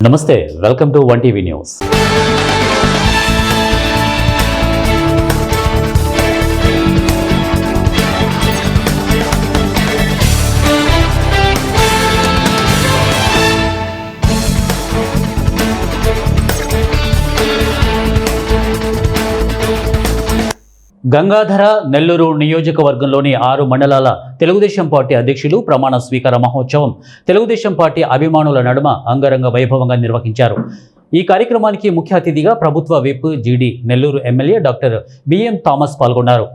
నమస్తే, welcome to 1TV news. Gangadhara Nellore నియోజకవర్గంలోని 6 మండలాల తెలుగుదేశం పార్టీ అధ్యక్షులు ప్రమాణ స్వీకార మహోత్సవం తెలుగుదేశం పార్టీ అభిమానుల నడుమ అంగరంగ వైభవంగా నిర్వహించారు. ఈ కార్యక్రమానికి ముఖ్య అతిథిగా ప్రభుత్వ విప్ జీడీ Nellore MLA doctor BM Thomas పాల్గొన్నారు.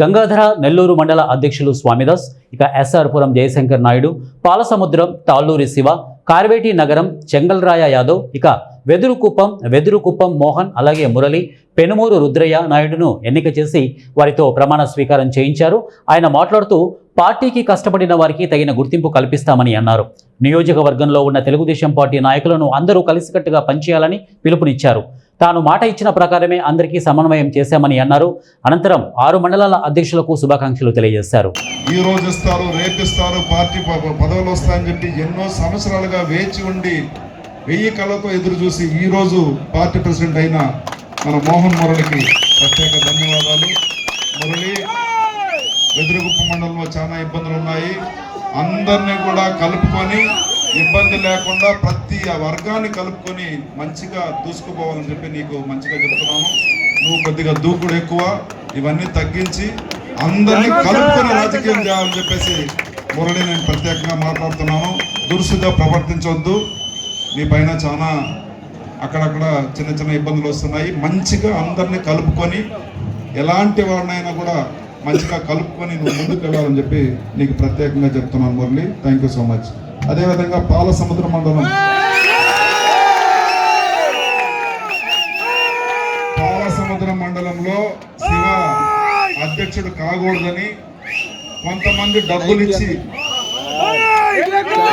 గంగాధర నెల్లూరు మండల అధ్యక్షులు స్వామిదాస్, ఇక ఎస్ఆర్పురం జయశంకర్ నాయుడు, పాలసముద్రం తాళ్ళూరి శివ, కార్వేటి నగరం చెంగల్రాయ యాదవ్, ఇక వెదురుకుప్పం మోహన్, అలాగే మురళి, పెనుమూరు రుద్రయ్య నాయుడును ఎన్నిక చేసి వారితో ప్రమాణ స్వీకారం చేయించారు. ఆయన మాట్లాడుతూ పార్టీకి కష్టపడిన వారికి తగిన గుర్తింపు కల్పిస్తామని అన్నారు. నియోజకవర్గంలో ఉన్న తెలుగుదేశం పార్టీ నాయకులను అందరూ కలిసికట్టుగా పనిచేయాలని పిలుపునిచ్చారు. తాను మాట ఇచ్చిన ప్రకారమే అందరికీ సమన్వయం చేశామని అన్నారు. అనంతరం 6 మండలాల అధ్యక్షులకు శుభాకాంక్షలు తెలియజేశారు. ఈ రోజు ఇస్తారు, రేపిస్తారు, పార్టీ పదవులు వస్తాయని చెప్పి ఎన్నో సంవత్సరాలుగా వేచి ఉండి 1000 కళ్ళతో ఎదురు చూసి ఈ రోజు పార్టీ ప్రెసిడెంట్ అయిన మన మోహన్ మురళికి ప్రత్యేక ధన్యవాదాలు. మురళి, వెదురుగుప్ప మండలంలో చాలా ఇబ్బందులు ఉన్నాయి, అందరినీ కూడా కలుపుకొని ఇబ్బంది లేకుండా ప్రతి వర్గాన్ని కలుపుకొని మంచిగా దూసుకుపోవాలని చెప్పి నీకు మంచిగా చెప్తున్నాను. నువ్వు కొద్దిగా దూకుడు ఎక్కువ, ఇవన్నీ తగ్గించి అందరినీ కలుపుకొని రాజకీయం చేయాలని చెప్పేసి మురళి నేను ప్రత్యేకంగా మాట్లాడుతున్నాను. దురుసుగా ప్రవర్తించవద్దు, నీ పైన చాలా అక్కడక్కడ చిన్న చిన్న ఇబ్బందులు వస్తున్నాయి. మంచిగా అందరినీ కలుపుకొని ఎలాంటి వాడినైనా కూడా మంచిగా కలుపుకొని నువ్వు ముందుకు వెళ్ళాలని చెప్పి నీకు ప్రత్యేకంగా చెప్తున్నాను Murali. Thank you so much. అదేవిధంగా పాలసముద్ర మండలంలో శివ అధ్యక్షుడు కాకూడదని కొంతమంది డబ్బులు ఇచ్చి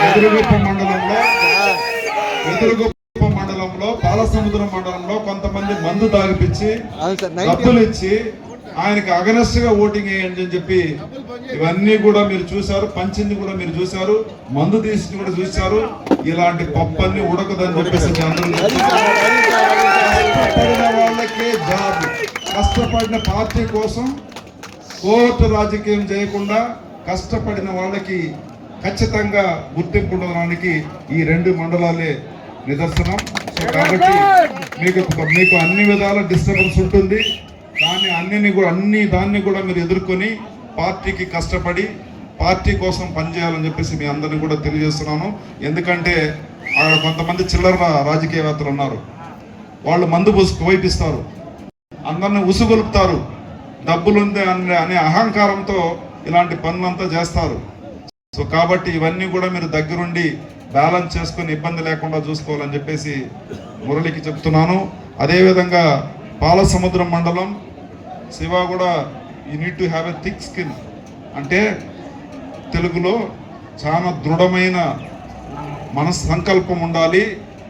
వెదురుగుప్ప మండలంలో పాలసముద్రం మండలంలో కొంతమంది మందు తాగిపించి డబ్బులు ఇచ్చి ఆయనకి అగనెస్ట్ గా ఓటింగ్ వేయండి అని చెప్పి ఇవన్నీ కూడా మీరు చూశారు. పంచింది కూడా మీరు చూశారు, మందు తీసి కూడా చూశారు. ఇలాంటి పప్పన్ని ఉడకదని చెప్పేసి కష్టపడిన వాళ్ళకే జాబ్, కష్టపడిన పార్టీ కోసం కోర్టు రాజకీయం చేయకుండా కష్టపడిన వాళ్ళకి ఖచ్చితంగా గుర్తింపు ఉండడానికి ఈ 2 మండలాలే నిదర్శనం. సో కాబట్టి మీకు అన్ని విధాల డిస్టర్బెన్స్ ఉంటుంది, కానీ దాన్ని కూడా మీరు ఎదుర్కొని పార్టీకి కష్టపడి పార్టీ కోసం పనిచేయాలని చెప్పేసి మీ అందరినీ కూడా తెలియజేస్తున్నాను. ఎందుకంటే అక్కడ కొంతమంది చిల్లర రాజకీయవేత్తలు ఉన్నారు, వాళ్ళు మందు వైపిస్తారు, అందరిని ఉసుగొలుపుతారు, డబ్బులుంది అనే అహంకారంతో ఇలాంటి పనులంతా చేస్తారు. సో కాబట్టి ఇవన్నీ కూడా మీరు దగ్గరుండి బ్యాలెన్స్ చేసుకొని ఇబ్బంది లేకుండా చూసుకోవాలని చెప్పేసి మురళికి చెప్తున్నాను. అదేవిధంగా పాలసముద్రం మండలం శివ కూడా you need to have a thick skin, అంటే తెలుగులో చాలా దృఢమైన సంకల్పం ఉండాలి.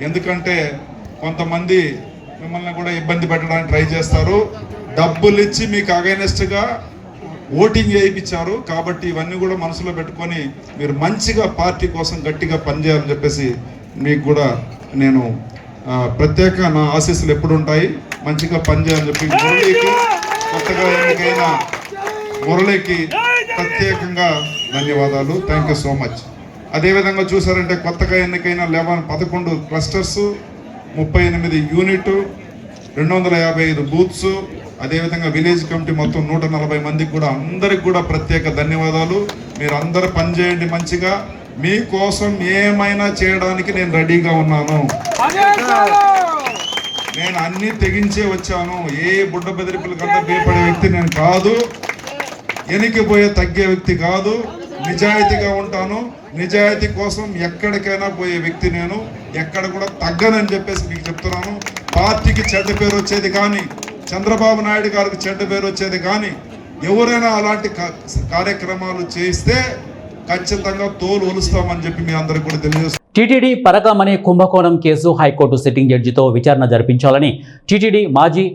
ఎందుకంటే కొంతమంది మిమ్మల్ని కూడా ఇబ్బంది పెట్టడానికి ట్రై చేస్తారు, డబ్బులు ఇచ్చి మీకు అగైనెస్ట్గా ఓటింగ్ చేయించారు. కాబట్టి ఇవన్నీ కూడా మనసులో పెట్టుకొని మీరు మంచిగా పార్టీ కోసం గట్టిగా పనిచేయాలని చెప్పేసి మీకు కూడా నేను ప్రత్యేక నా ఆశీస్సులు ఎప్పుడు ఉంటాయి. మంచిగా పనిచేయాలని చెప్పి మురళికి, కొత్తగా ఎన్నికైన మురళికి ప్రత్యేకంగా ధన్యవాదాలు. Thank you so much. అదేవిధంగా చూసారంటే కొత్తగా ఎన్నికైన 11 క్లస్టర్స్, 38 యూనిట్, 255 బూత్స్, అదేవిధంగా విలేజ్ కమిటీ మొత్తం 140 మందికి కూడా అందరికి కూడా ప్రత్యేక ధన్యవాదాలు. మీరు అందరూ పనిచేయండి మంచిగా, మీకోసం ఏమైనా చేయడానికి నేను రెడీగా ఉన్నాను. నేను అన్ని తెగించే వచ్చాను. ఏ బుడ్డ బెదిరిపుల కన్నా భయపడే వ్యక్తి నేను కాదు, ఎనికిపోయే తగ్గే వ్యక్తి కాదు. నిజాయితీగా ఉంటాను, నిజాయితీ కోసం ఎక్కడికైనా పోయే వ్యక్తి నేను, ఎక్కడ కూడా తగ్గనని చెప్పేసి మీకు చెప్తున్నాను. పార్టీకి చెడ్డ పేరు వచ్చేది కానీ, చంద్రబాబు నాయుడు గారికి చెడ్డ పేరు వచ్చేది కానీ, ఎవరైనా అలాంటి కార్యక్రమాలు చేస్తే ఖచ్చితంగా తోలు ఒలుస్తామని చెప్పి మీ అందరికి కూడా తెలియజేస్తాను. టీటీడీ పరకామణి కుంభకోణం కేసు హైకోర్టు సిట్టింగ్ జడ్జితో విచారణ జరిపించాలని టీటీడీ మాజీ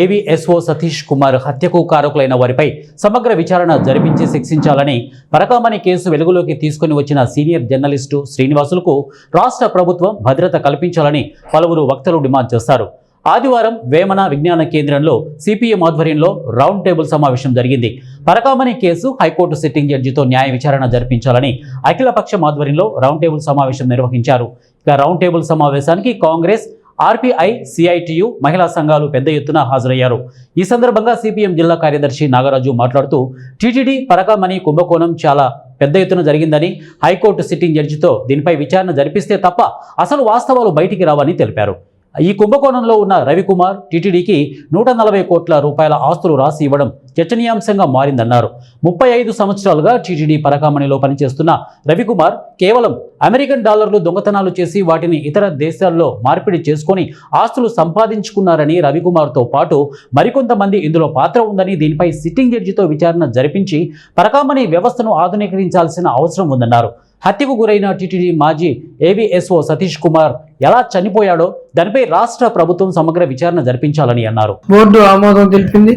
ఏవీఎస్ఓ సతీష్ కుమార్ హత్యకు కారకులైన వారిపై సమగ్ర విచారణ జరిపించి శిక్షించాలని పరకామణి కేసు వెలుగులోకి తీసుకుని వచ్చిన సీనియర్ జర్నలిస్టు శ్రీనివాసులకు రాష్ట్ర ప్రభుత్వం భద్రత కల్పించాలని పలువురు వక్తలు డిమాండ్ చేశారు. ఆదివారం వేమన విజ్ఞాన కేంద్రంలో సిపిఎం ఆధ్వర్యంలో రౌండ్ టేబుల్ సమావేశం జరిగింది. పరకామణి కేసు హైకోర్టు సిట్టింగ్ జడ్జితో న్యాయ విచారణ జరిపించాలని అఖిలపక్షం ఆధ్వర్యంలో రౌండ్ టేబుల్ సమావేశం నిర్వహించారు. ఇక రౌండ్ టేబుల్ సమావేశానికి కాంగ్రెస్, ఆర్పీఐ, సిఐటియు మహిళా సంఘాలు పెద్ద ఎత్తున హాజరయ్యారు. ఈ సందర్భంగా సిపిఎం జిల్లా కార్యదర్శి నాగరాజు మాట్లాడుతూ టీటీడీ పరకామణి కుంభకోణం చాలా పెద్ద ఎత్తున జరిగిందని, హైకోర్టు సిట్టింగ్ జడ్జితో దీనిపై విచారణ జరిపిస్తే తప్ప అసలు వాస్తవాలు బయటికి రావని తెలిపారు. ఈ కుంభకోణంలో ఉన్న రవికుమార్ టీటీడీకి 140 కోట్ల రూపాయల ఆస్తులు రాసి ఇవ్వడం చర్చనీయాంశంగా మారిందన్నారు. 35 సంవత్సరాలుగా టీటీడీ పరకామణిలో పనిచేస్తున్న రవికుమార్ కేవలం అమెరికన్ డాలర్లు దొంగతనాలు చేసి వాటిని ఇతర దేశాల్లో మార్పిడి చేసుకొని ఆస్తులు సంపాదించుకున్నారని, రవికుమార్తో పాటు మరికొంతమంది ఇందులో పాత్ర ఉందని, దీనిపై సిట్టింగ్ జడ్జితో విచారణ జరిపించి పరకామణి వ్యవస్థను ఆధునీకరించాల్సిన అవసరం ఉందన్నారు. హత్యకు గురైన టీటీడీ మాజీ ఏవీఎస్ఓ సతీష్ కుమార్ ఎలా చనిపోయాడో దానిపై రాష్ట్ర ప్రభుత్వం సమగ్ర విచారణ జరిపించాలని అన్నారు. బోర్డు ఆమోదం తెలిపింది.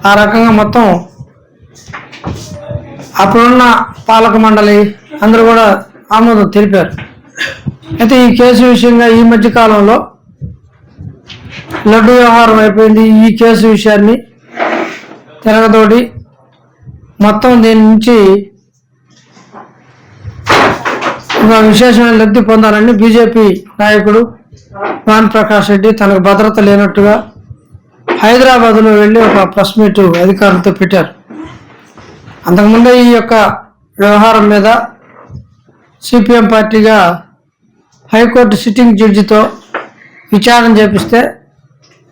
ఆ రకంగా మొత్తం అప్పుడున్న పాలక మండలి అందరూ కూడా ఆమోదం తెలిపారు. అయితే ఈ కేసు విషయంగా ఈ మధ్య కాలంలో లడ్డు వ్యవహారం అయిపోయింది. ఈ కేసు విషయాన్ని తిరగదోడి మొత్తం దీని నుంచి ఒక విశేషమైన లబ్ధి పొందాలని బీజేపీ నాయకుడు భాను ప్రకాష్ రెడ్డి తనకు భద్రత లేనట్టుగా హైదరాబాద్లో వెళ్ళి ఒక ప్రెస్ మీట్ అధికారులతో పెట్టారు. అంతకుముందే ఈ యొక్క వ్యవహారం మీద సిపిఎం పార్టీగా హైకోర్టు సిట్టింగ్ జడ్జితో విచారణ చేపిస్తే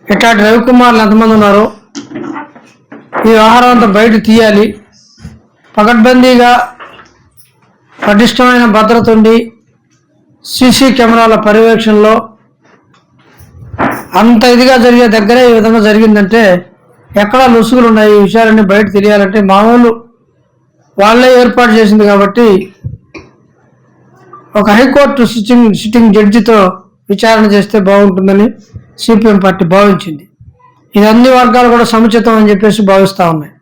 ఇట్లాంటి రవికుమార్లు ఎంతమంది ఉన్నారో ఈ వ్యవహారం అంతా బయట తీయాలి, పకడ్బందీగా పటిష్టమైన భద్రత ఉండి సీసీ కెమెరాల పర్యవేక్షణలో అంత ఇదిగా జరిగే దగ్గరే ఈ విధంగా జరిగిందంటే ఎక్కడా లొసుగులు ఉన్నాయి. ఈ విషయాలన్నీ బయట తెలియాలంటే మామూలు వాళ్ళే ఏర్పాటు చేసింది కాబట్టి ఒక హైకోర్టు సిట్టింగ్ జడ్జితో విచారణ చేస్తే బాగుంటుందని సిపిఎం పార్టీ భావించింది. ఇది అన్ని వర్గాలు కూడా సముచితం అని చెప్పేసి భావిస్తూ ఉన్నాయి.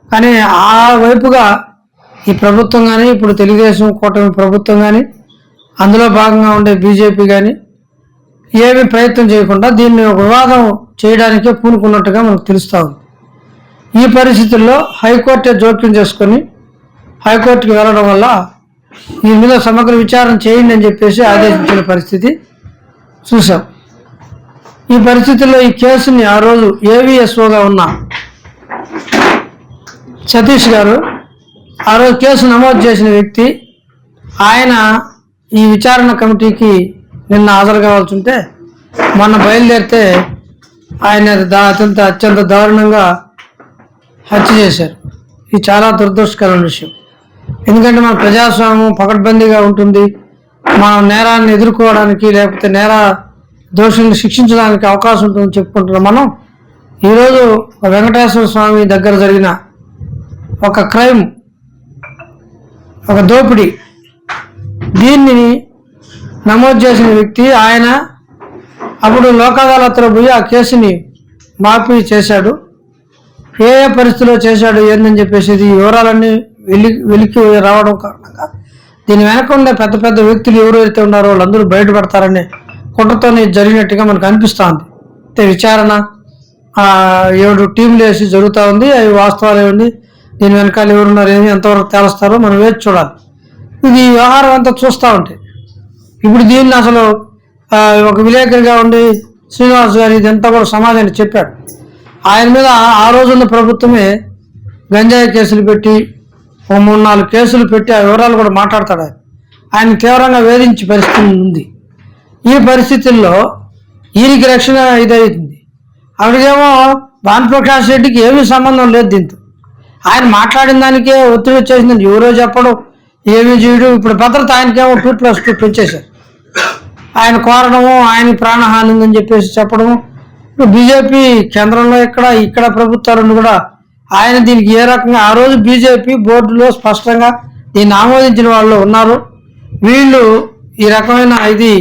కానీ ఆ వైపుగా ఈ ప్రభుత్వం కానీ, ఇప్పుడు తెలుగుదేశం కూటమి ప్రభుత్వం కానీ, అందులో భాగంగా ఉండే బీజేపీ కానీ ఏమీ ప్రయత్నం చేయకుండా దీన్ని ఒక వివాదం చేయడానికే పూనుకున్నట్టుగా మనకు తెలుస్తూ ఉంది. ఈ పరిస్థితుల్లో హైకోర్టే జోక్యం చేసుకొని హైకోర్టుకి వెళ్ళడం వల్ల దీని మీద సమగ్ర విచారణ చేయండి అని చెప్పేసి ఆదేశించిన పరిస్థితి చూసాం. ఈ పరిస్థితుల్లో ఈ కేసుని ఆ రోజు ఏవీఎస్ఓగా ఉన్న సతీష్ గారు ఆ రోజు కేసు నమోదు చేసిన వ్యక్తి, ఆయన ఈ విచారణ కమిటీకి నిన్న హాజరు కావాల్సి ఉంటే మొన్న బయలుదేరితే ఆయన అత్యంత దారుణంగా హత్య చేశారు. ఇది చాలా దురదృష్టకరమైన విషయం. ఎందుకంటే మన ప్రజాస్వామ్యం పకడ్బందీగా ఉంటుంది. మనం నేరాన్ని ఎదుర్కోవడానికి లేకపోతే నేర దోషుల్ని శిక్షించడానికి అవకాశం ఉంటుందని చెప్పుకుంటున్నాం. మనం ఈరోజు వెంకటేశ్వర స్వామి దగ్గర జరిగిన ఒక క్రైమ్, ఒక దోపిడీ, దీన్ని నమోదు చేసిన వ్యక్తి ఆయన అప్పుడు లోక్ అదాలత్లో పోయి ఆ కేసుని మాఫీ చేశాడు. ఏ పరిస్థితిలో చేశాడు ఏందని చెప్పేసి ఈ వివరాలన్నీ వెలికి రావడం కారణంగా దీని వెనక ఉండే పెద్ద పెద్ద వ్యక్తులు ఎవరైతే ఉన్నారో వాళ్ళందరూ బయటపడతారనే కుట్రతోనే జరిగినట్టుగా మనకు అనిపిస్తూ ఉంది. అయితే విచారణ 7 టీంలు వేసి జరుగుతూ ఉంది. అవి వాస్తవాలు ఏముంది, దీని వెనకాల ఎవరున్నారు, ఏమి ఎంతవరకు తేలుస్తారో మనం వేచి చూడాలి. ఇది వ్యవహారం అంతా చూస్తూ ఉంటాయి. ఇప్పుడు దీన్ని అసలు ఒక విలేకరిగా ఉండి శ్రీనివాస్ గారు ఇదంతా కూడా సమాజానికి చెప్పాడు. ఆయన మీద ఆ రోజున్న ప్రభుత్వమే గంజాయి కేసులు పెట్టి 3-4 కేసులు పెట్టి ఆ వివరాలు కూడా మాట్లాడతాడు. ఆయన తీవ్రంగా వేధించే పరిస్థితి ఉంది. ఈ పరిస్థితుల్లో ఈయనకి రక్షణ ఇదవుతుంది. అక్కడికేమో భాను ప్రకాష్ రెడ్డికి ఏమీ సంబంధం లేదు దీంతో. ఆయన మాట్లాడిన దానికే ఒత్తిడి వచ్చేసిందని ఎవరో చెప్పడం, ఏమీ చేయడం. ఇప్పుడు భద్రత ఆయనకేమో 2+2 పెంచేశారు. ఆయన కోరడము, ఆయన ప్రాణహాని ఉందని చెప్పేసి చెప్పడము. ఇప్పుడు బీజేపీ కేంద్రంలో ఇక్కడ ప్రభుత్వాలను కూడా ఆయన దీనికి ఏ రకంగా ఆ రోజు బీజేపీ బోర్డులో స్పష్టంగా దీన్ని ఆమోదించిన వాళ్ళు ఉన్నారు. వీళ్ళు ఈ రకమైన ఇది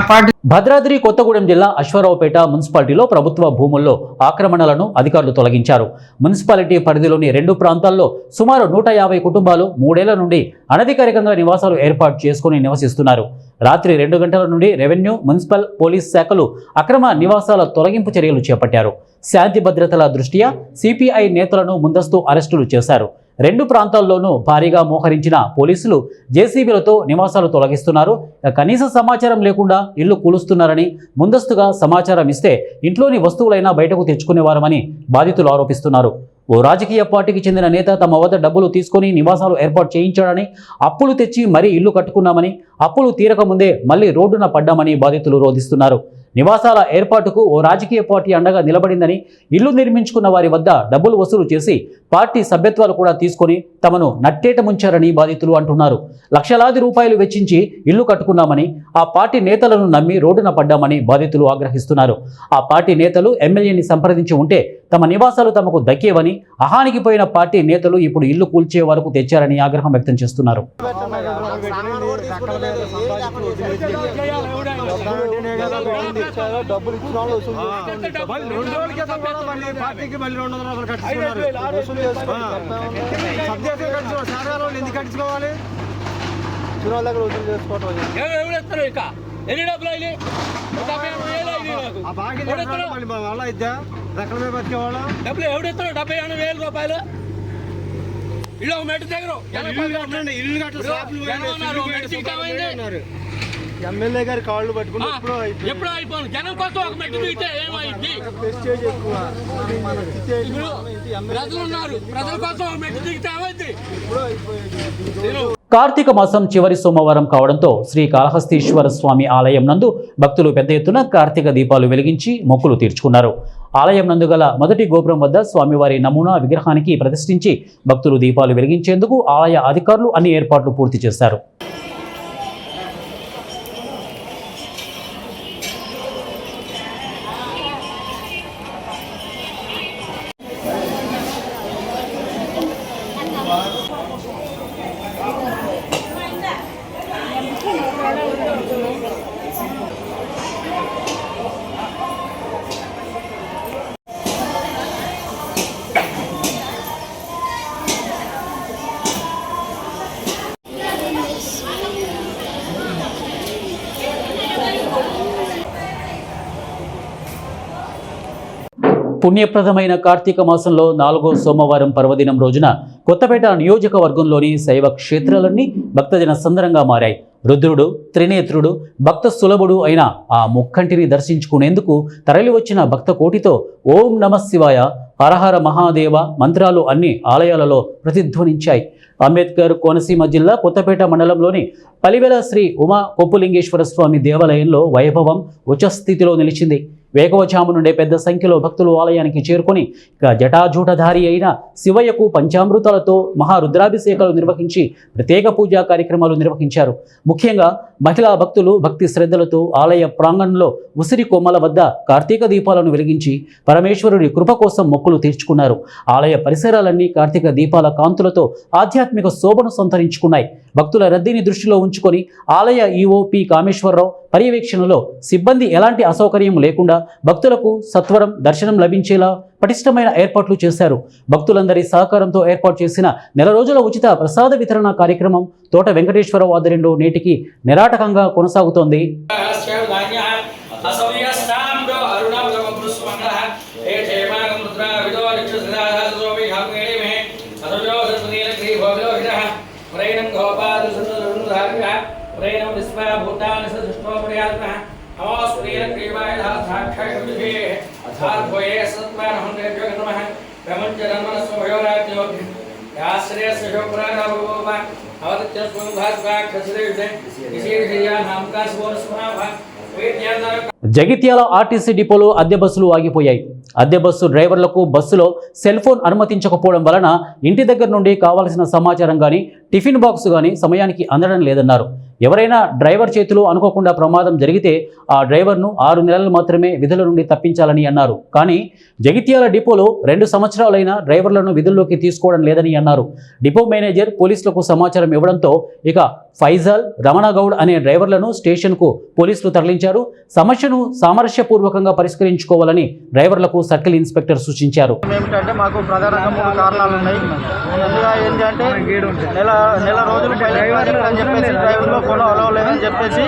పార్టీ. భద్రాద్రి కొత్తగూడెం జిల్లా అశ్వారావుపేట మున్సిపాలిటీలో ప్రభుత్వ భూముల్లో ఆక్రమణలను అధికారులు తొలగించారు. మున్సిపాలిటీ పరిధిలోని 2 ప్రాంతాల్లో సుమారు 150 కుటుంబాలు 3 ఏళ్ల నుండి అనధికారికంగా నివాసాలు ఏర్పాటు చేసుకుని నివసిస్తున్నారు. రాత్రి 2 గంటల నుండి రెవెన్యూ, మున్సిపల్, పోలీస్ శాఖలు అక్రమ నివాసాల తొలగింపు చర్యలు చేపట్టారు. శాంతి భద్రతల దృష్ట్యా సిపిఐ నేతలను ముందస్తు అరెస్టులు చేశారు. 2 ప్రాంతాల్లోనూ భారీగా మోహరించిన పోలీసులు జేసీబీలతో నివాసాలు తొలగిస్తున్నారు. కనీస సమాచారం లేకుండా ఇల్లు కూలుస్తున్నారని, ముందస్తుగా సమాచారం ఇస్తే ఇంట్లోని వస్తువులైనా బయటకు తెచ్చుకునేవారమని బాధితులు ఆరోపిస్తున్నారు. ఓ రాజకీయ పార్టీకి చెందిన నేత తమ వద్ద డబ్బులు తీసుకొని నివాసాలు ఏర్పాటు చేయించాడని, అప్పులు తెచ్చి మరీ ఇల్లు కట్టుకున్నామని, అప్పులు తీరకముందే మళ్లీ రోడ్డున పడ్డామని బాధితులు రోధిస్తున్నారు. నివాసాల ఏర్పాటుకు ఓ రాజకీయ పార్టీ అండగా నిలబడిందని, ఇల్లు నిర్మించుకున్న వారి వద్ద డబ్బులు వసూలు చేసి పార్టీ సభ్యత్వాలు కూడా తీసుకొని తమను నట్టేట ముంచారని బాధితులు అంటున్నారు. లక్షలాది రూపాయలు వెచ్చించి ఇల్లు కట్టుకున్నామని, ఆ పార్టీ నేతలను నమ్మి రోడ్డున పడ్డామని బాధితులు ఆగ్రహిస్తున్నారు. ఆ పార్టీ నేతలు ఎమ్మెల్యేని సంప్రదించి ఉంటే తమ నివాసాలు తమకు దక్కేవని, అహానికి పోయిన పార్టీ నేతలు ఇప్పుడు ఇల్లు కూల్చే వరకు తెచ్చారని ఆగ్రహం వ్యక్తం చేస్తున్నారు. డబ్బులు ఇచ్చిన వాళ్ళు పార్టీకి మళ్ళీ 200 రూపాయలు కట్టించుకున్నారు. ఎందుకు కట్టించుకోవాలి? ఇచ్చిన వాళ్ళ దగ్గర వసూలు చేసుకోవటం వాళ్ళ ఇద్దా రకమే బతికేవాళ్ళ డబ్బులు ఎవడెత్తాడు? 70,000 రూపాయలు ఇల్లు మెట్టు దగ్గర ఇల్లు కట్టారు. ఎమ్మెల్యే గారి కాళ్ళు పట్టుకుని ఎప్పుడు అయిపోయింది. జనం కోసం ఒక మెట్టు దిగితే ఏమైంది? ప్రజలు ఉన్నారు, ప్రజల కోసం ఒక మెట్టు దిగితే ఏమైంది? కార్తీక మాసం చివరి సోమవారం కావడంతో శ్రీ కాళహస్తీశ్వర స్వామి ఆలయం నందు భక్తులు పెద్ద ఎత్తున కార్తీక దీపాలు వెలిగించి మొక్కులు తీర్చుకున్నారు. ఆలయం నందు గల మొదటి గోపురం వద్ద స్వామివారి నమూనా విగ్రహానికి ప్రతిష్ఠించి భక్తులు దీపాలు వెలిగించేందుకు ఆలయ అధికారులు అన్ని ఏర్పాట్లు పూర్తి చేశారు. పుణ్యప్రదమైన కార్తీక మాసంలో 4వ సోమవారం పర్వదినం రోజున కొత్తపేట నియోజకవర్గంలోని శైవ క్షేత్రాలన్నీ భక్తజన సందరంగా మారాయి. రుద్రుడు, త్రినేత్రుడు, భక్త సులభుడు అయిన ఆ ముక్కంటిని దర్శించుకునేందుకు తరలివచ్చిన భక్త కోటితో ఓం నమ శివాయ, హరహర మహాదేవ మంత్రాలు అన్ని ఆలయాలలో ప్రతిధ్వనించాయి. అంబేద్కర్ కోనసీమ జిల్లా కొత్తపేట మండలంలోని పలివెల శ్రీ ఉమా కొప్పులింగేశ్వర స్వామి దేవాలయంలో వైభవం ఉచ్చస్థితిలో నిలిచింది. వేకువజాము నుండే పెద్ద సంఖ్యలో భక్తులు ఆలయానికి చేరుకొని జటాజూటధారి అయిన శివయ్యకు పంచామృతాలతో మహారుద్రాభిషేకాలు నిర్వహించి ప్రత్యేక పూజా కార్యక్రమాలు నిర్వహించారు. ముఖ్యంగా మహిళా భక్తులు భక్తి శ్రద్ధలతో ఆలయ ప్రాంగణంలో ఉసిరి కొమ్మల వద్ద కార్తీక దీపాలను వెలిగించి పరమేశ్వరుడి కృప కోసం మొక్కులు తీర్చుకున్నారు. ఆలయ పరిసరాలన్నీ కార్తీక దీపాల కాంతులతో ఆధ్యాత్మిక శోభను సంతరించుకున్నాయి. భక్తుల రద్దీని దృష్టిలో ఉంచుకొని ఆలయ ఈఓ పి కామేశ్వరరావు పర్యవేక్షణలో సిబ్బంది ఎలాంటి అసౌకర్యం లేకుండా భక్తులకు సత్వరం దర్శనం లభించేలా పటిష్టమైన ఏర్పాట్లు చేశారు. భక్తులందరి సహకారంతో ఏర్పాటు చేసిన 4 రోజుల ఉచిత ప్రసాద వితరణ కార్యక్రమం తోట వెంకటేశ్వరరావు ఆధ్వర్యంలో నేటికి నిరాటకంగా కొనసాగుతోంది. జగిత్యాల ఆర్టీసీ డిపోలో అద్దె బస్సులు ఆగిపోయాయి. అద్దె బస్సు డ్రైవర్లకు బస్సులో సెల్ ఫోన్ అనుమతించకపోవడం వలన ఇంటి దగ్గర నుండి కావాల్సిన సమాచారం కానీ టిఫిన్ బాక్స్ కానీ సమయానికి అందడం లేదన్నారు. ఎవరైనా డ్రైవర్ చేతిలో అనుకోకుండా ప్రమాదం జరిగితే ఆ డ్రైవర్ను 6 నెలలు మాత్రమే విధుల నుండి తప్పించాలని అన్నారు. కానీ జగిత్యాల డిపోలో 2 సంవత్సరాలైనా డ్రైవర్లను విధుల్లోకి తీసుకోవడం లేదని అన్నారు. డిపో మేనేజర్ పోలీసులకు సమాచారం ఇవ్వడంతో ఇక ఫైజల్, రమణగౌడ్ అనే డ్రైవర్లను స్టేషన్కు పోలీసులు తరలించారు. సమస్యను సామరస్యపూర్వకంగా పరిష్కరించుకోవాలని డ్రైవర్లకు సర్కిల్ ఇన్స్పెక్టర్ సూచించారు. ఏమిటంటే మాకు ప్రధానంగా 3 కారణాలు ఉన్నాయి. ముందుగా ఏంటంటే నెల రోజులు అని చెప్పేసి డ్రైవర్లో ఫోన్ అలవ్ లేదని చెప్పేసి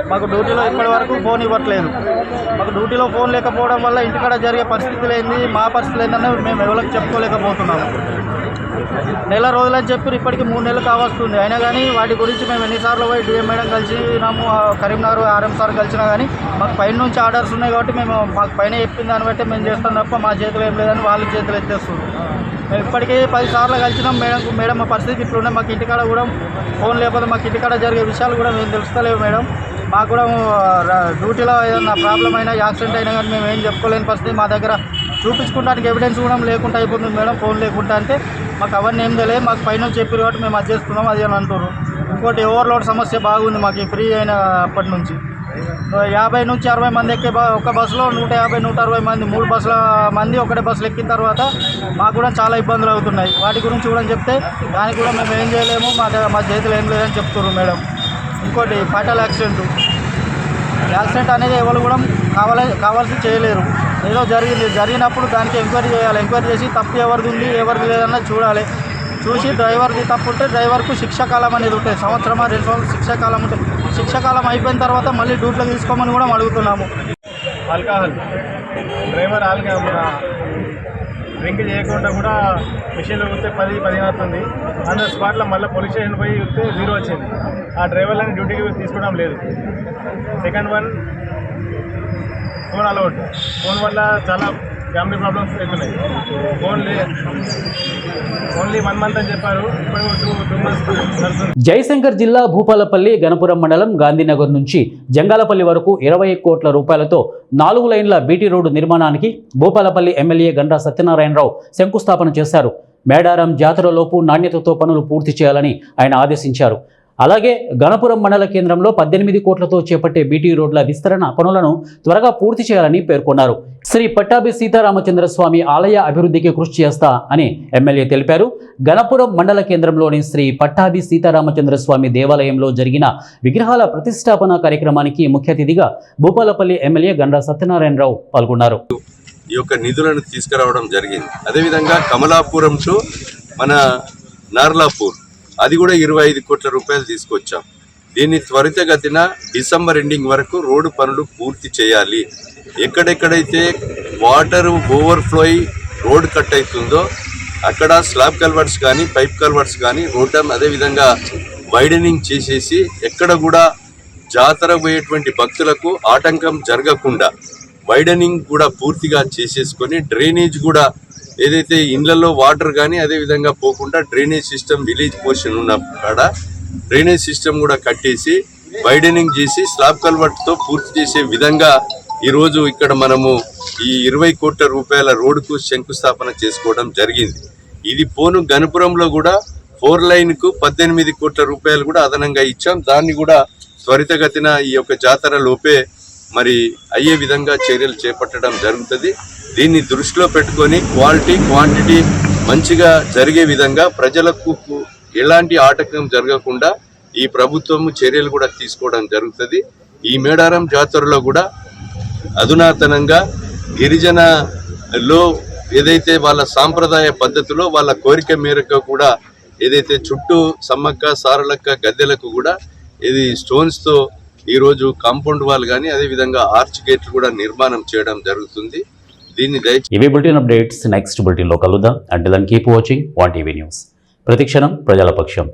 మాకు డ్యూటీలో ఇప్పటి వరకు ఫోన్ ఇవ్వట్లేదు. మాకు డ్యూటీలో ఫోన్ లేకపోవడం వల్ల ఇంటికాడ జరిగే పరిస్థితులు ఏంది, మా పరిస్థితులు ఏంటనే మేము ఎవరికి చెప్పుకోలేకపోతున్నాము. నెల రోజులని చెప్పి ఇప్పటికి 3 నెలలు కావస్తుంది. అయినా కానీ వాటి గురించి మేము ఎన్నిసార్లు పోయి డిఎం మేడం కలిసినాము, కరీంనగర్ ఆర్ఎం సార్ కలిసినా కానీ మాకు పైన నుంచి ఆర్డర్స్ ఉన్నాయి కాబట్టి మాకు పైన చెప్పిన దాన్ని బట్టి మేము చేస్తాం తప్ప మా చేతిలో ఏం లేదని వాళ్ళ చేతులు ఎత్తేస్తుంది. మేము ఇప్పటికీ 10 సార్లు కలిసినాం. మేడం మా పరిస్థితి ఇట్లుండే, మాకు ఇంటికాడ కూడా ఫోన్ లేకపోతే మాకు ఇంటికాడ జరిగే విషయాలు కూడా మేము తెలుస్తలేవు మేడం. మాకు కూడా డ్యూటీలో ఏదైనా ప్రాబ్లం అయినా యాక్సిడెంట్ అయినా కానీ మేము ఏం చెప్పుకోలేని పరిస్థితి. మా దగ్గర చూపించుకోవడానికి ఎవిడెన్స్ కూడా లేకుండా అయిపోతుంది మేడం ఫోన్ లేకుండా. అంటే మాకు అవన్నీ ఏం తెలియదు, మాకు పైన చెప్పారు కాబట్టి మేము అది చేస్తున్నాం అది అని అంటారు. ఇంకోటి ఓవర్లోడ్ సమస్య బాగుంది మాకు ఫ్రీ అయిన అప్పటి నుంచి. 50 నుంచి 60 మంది ఎక్కే ఒక బస్సులో 150-160 మంది 3 బస్సుల మంది ఒకటే బస్సులు ఎక్కిన తర్వాత మాకు కూడా చాలా ఇబ్బందులు అవుతున్నాయి. వాటి గురించి కూడా చెప్తే దానికి కూడా మేము ఏం చేయలేము, మా చేతిలో ఏం లేదని చెప్తున్నారు మేడం. ఇంకోటి ఫాటల్ యాక్సిడెంట్ అనేది ఎవరు కూడా కావాల్సి చేయలేరు. ఏదో జరిగినప్పుడు దానికి ఎంక్వైరీ చేయాలి. ఎంక్వైరీ చేసి తప్పు ఎవరిది ఉంది ఎవరిది లేదన్నా చూడాలి. చూసి డ్రైవర్ది తప్పు ఉంటే డ్రైవర్కు శిక్షాకాలం అనేది ఉంటుంది. 1-2 సంవత్సరాలు శిక్షాకాలం ఉంటుంది. శిక్షాకాలం అయిపోయిన తర్వాత మళ్ళీ డ్యూటీలో తీసుకోమని కూడా అడుగుతున్నాము. ఆల్కహాల్ డ్రైవర్ డ్రింక్ చేయకుండా కూడా మిషన్లో చూస్తే 10-15 అవుతుంది. అందులో స్పాట్లో మళ్ళీ పోలీస్ స్టేషన్ పోయి చూస్తే 0 వచ్చింది. ఆ డ్రైవర్లని డ్యూటీకి తీసుకోవడం లేదు. Second one phone allowed. Phone వల్ల చాలా ఫ్యామిలీ ప్రాబ్లమ్స్ అవుతున్నాయి. ఓన్లీ 1 మంత్ అని చెప్పారు, ఇప్పుడు 2 months నడుస్తుంది. జయశంకర్ జిల్లా భూపాలపల్లి గణపురం మండలం గాంధీనగర్ నుంచి జంగాలపల్లి వరకు 20 కోట్ల రూపాయలతో 4 లైన్ల బీటీ రోడ్డు నిర్మాణానికి భూపాలపల్లి ఎమ్మెల్యే గంటా సత్యనారాయణరావు శంకుస్థాపన చేశారు. మేడారం జాతరలోపు నాణ్యతతో పనులు పూర్తి చేయాలని ఆయన ఆదేశించారు. అలాగే గణపురం మండల కేంద్రంలో 18 కోట్లతో చేపట్టే బీటీ రోడ్ల విస్తరణ పనులను త్వరగా పూర్తి చేయాలని పేర్కొన్నారు. శ్రీ పట్టాభి సీతారామచంద్రస్వామి ఆలయ అభివృద్ధికి కృషి చేస్తా అని ఎమ్మెల్యే తెలిపారు. గణపురం మండల కేంద్రంలోని శ్రీ పట్టాభి సీతారామచంద్రస్వామి దేవాలయంలో జరిగిన విగ్రహాల ప్రతిష్టాపన కార్యక్రమానికి ముఖ్య అతిథిగా భూపాలపల్లి ఎమ్మెల్యే గంటా సత్యనారాయణరావు పాల్గొన్నారు. ఈ యొక్క నిధులను తీసుకురావడం జరిగింది. అదేవిధంగా కమలాపురం టు మన నార్లాపూర్ అది కూడా 25 కోట్ల రూపాయలు తీసుకొచ్చాం. దీన్ని త్వరితగతిన డిసెంబర్ ఎండింగ్ వరకు రోడ్డు పనులు పూర్తి చేయాలి. ఎక్కడెక్కడైతే వాటర్ ఓవర్ఫ్లో రోడ్ కట్ అవుతుందో అక్కడ స్లాబ్ కల్వర్ట్స్ కానీ పైప్ కల్వర్ట్స్ కానీ రోడ్డు అదేవిధంగా వైడనింగ్ చేసేసి ఎక్కడ కూడా జాతర పోయేటువంటి భక్తులకు ఆటంకం జరగకుండా వైడనింగ్ కూడా పూర్తిగా చేసేసుకొని డ్రైనేజ్ కూడా ఏదైతే ఇళ్లలో వాటర్ కానీ అదేవిధంగా పోకుండా డ్రైనేజ్ సిస్టమ్ విలేజ్ పోర్షన్ ఉన్న కాడ డ్రైనేజ్ సిస్టమ్ కూడా కట్టేసి వైడనింగ్ చేసి స్లాబ్ కల్వర్ట్తో పూర్తి చేసే విధంగా ఈరోజు ఇక్కడ మనము ఈ 20 కోట్ల రూపాయల రోడ్డుకు శంకుస్థాపన చేసుకోవడం జరిగింది. ఇది పోను గణపురంలో కూడా 4 లైన్కు 18 కోట్ల రూపాయలు కూడా అదనంగా ఇచ్చాం. దాన్ని కూడా త్వరితగతిన ఈ యొక్క జాతర లోపే మరి అయ్యే విధంగా చర్యలు చేపట్టడం జరుగుతుంది. దీన్ని దృష్టిలో పెట్టుకొని క్వాలిటీ క్వాంటిటీ మంచిగా జరిగే విధంగా ప్రజలకు ఎలాంటి ఆటంకం జరగకుండా ఈ ప్రభుత్వం చర్యలు కూడా తీసుకోవడం జరుగుతుంది. ఈ మేడారం జాతరలో కూడా అధునాతనంగా గిరిజనలో ఏదైతే వాళ్ళ సాంప్రదాయ పద్ధతిలో వాళ్ళ కోరిక మేరకు కూడా ఏదైతే చుట్టూ సమ్మక్క సారలక్క గద్దెలకు కూడా ఇది స్టోన్స్తో ఈరోజు కాంపౌండ్ వాల్ కానీ అదేవిధంగా ఆర్చ్ గేట్లు కూడా నిర్మాణం చేయడం జరుగుతుంది. దీన్ని ఇవి బులెటిన్ అప్డేట్స్. నెక్స్ట్ బులెటిన్లో కలుద్దాం. Until then keep watching 1TV news. ప్రతిక్షణం ప్రజల పక్షం.